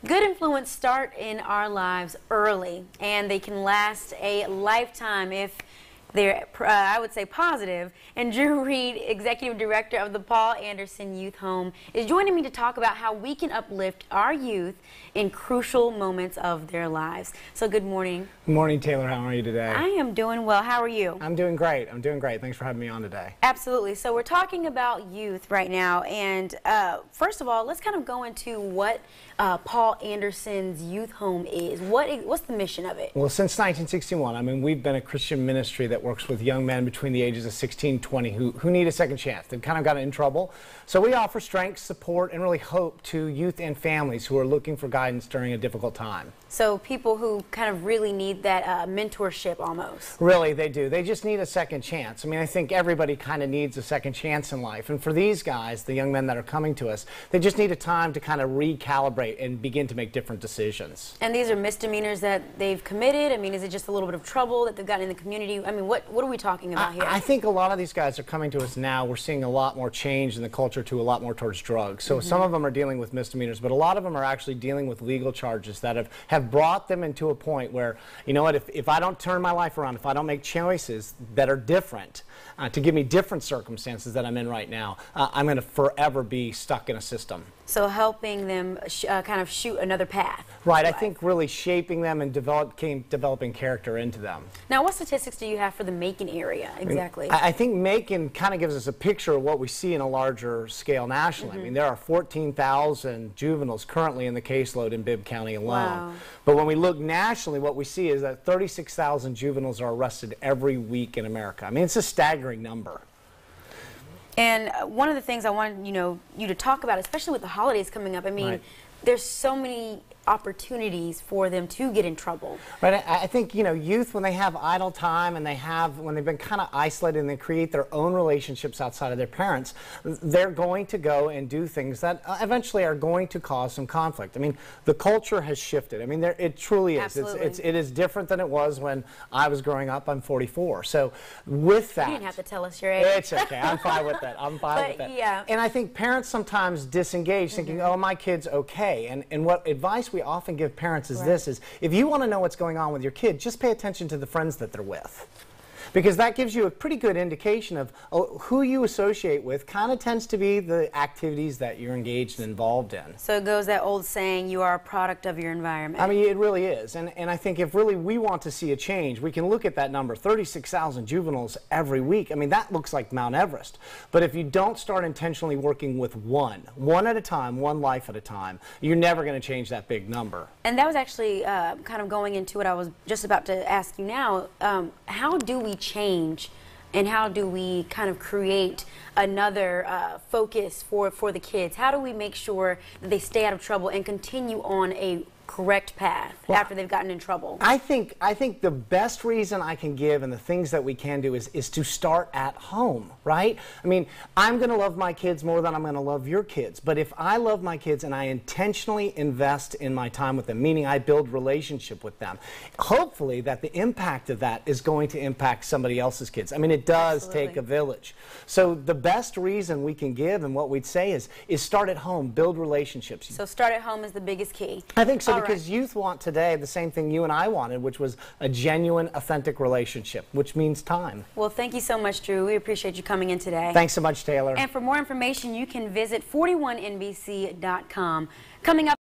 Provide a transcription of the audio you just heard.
Good influence start in our lives early, and they can last a lifetime if they're, I would say, positive. And Drew Reed, Executive Director of the Paul Anderson Youth Home, is joining me to talk about how we can uplift our youth in crucial moments of their lives. So good morning. Good morning, Taylor. How are you today? I am doing well. How are you? I'm doing great. I'm doing great. Thanks for having me on today. Absolutely. So we're talking about youth right now, and first of all, let's kind of go into what Paul Anderson's Youth Home is. What's the mission of it? Well, since 1961, I mean, we've been a Christian ministry that works with young men between the ages of 16 and 20 who need a second chance. They've kind of gotten in trouble. So we offer strength, support, and really hope to youth and families who are looking for guidance during a difficult time. So people who kind of really need that mentorship almost. Really, they do. They just need a second chance. I mean, I think everybody kind of needs a second chance in life. And for these guys, the young men that are coming to us, they just need a time to kind of recalibrate and begin to make different decisions. And these are misdemeanors that they've committed? I mean, is it just a little bit of trouble that they've gotten in the community? I mean, what are we talking about here? I think a lot of these guys are coming to us now. We're seeing a lot more change in the culture to a lot more towards drugs. So some of them are dealing with misdemeanors, but a lot of them are actually dealing with legal charges that have brought them into a point where, you know what, if I don't turn my life around, if I don't make choices that are different, to give me different circumstances that I'm in right now, I'm going to forever be stuck in a system. So helping them kind of shoot another path. Right, I think really shaping them and developing character into them. Now, what statistics do you have for the Macon area exactly? I think Macon kind of gives us a picture of what we see in a larger scale nationally. I mean, there are 14,000 juveniles currently in the caseload in Bibb County alone. Wow. But when we look nationally, what we see is that 36,000 juveniles are arrested every week in America. I mean, it's a staggering number. And one of the things I wanted you to talk about, especially with the holidays coming up, I mean, there's so many opportunities for them to get in trouble. Right. I think, youth, when they have idle time and when they've been kind of isolated and they create their own relationships outside of their parents, they're going to go and do things that eventually are going to cause some conflict. I mean, the culture has shifted. I mean, it truly is. It is different than it was when I was growing up. I'm 44. So with that... You didn't have to tell us your age. It's okay. I'm fine with that. I'm fine with that. Yeah. And I think parents sometimes disengage thinking, oh, my kid's okay. And what advice we often give parents is this, is if you want to know what's going on with your kid, just pay attention to the friends that they're with. Because that gives you a pretty good indication of who you associate with kind of tends to be the activities that you're engaged and involved in. So it goes that old saying, you are a product of your environment. I mean, it really is. And I think if really we want to see a change, we can look at that number, 36,000 juveniles every week. I mean, that looks like Mount Everest. But if you don't start intentionally working with one at a time, one life at a time, you're never going to change that big number. And that was actually kind of going into what I was just about to ask you now. How do we change, and how do we kind of create another focus for the kids? How do we make sure that they stay out of trouble and continue on a correct path after they've gotten in trouble? I think the best reason I can give and the things that we can do is to start at home, right? I mean, I'm going to love my kids more than I'm going to love your kids. But if I love my kids and I intentionally invest in my time with them, meaning I build relationship with them, hopefully that the impact of that is going to impact somebody else's kids. I mean, it does take a village. So the best reason we can give and what we'd say is start at home, build relationships. So start at home is the biggest key. I think so. Because youth want today the same thing you and I wanted, which was a genuine, authentic relationship, which means time. Well, thank you so much, Drew. We appreciate you coming in today. Thanks so much, Taylor. And for more information, you can visit 41NBC.com. Coming up.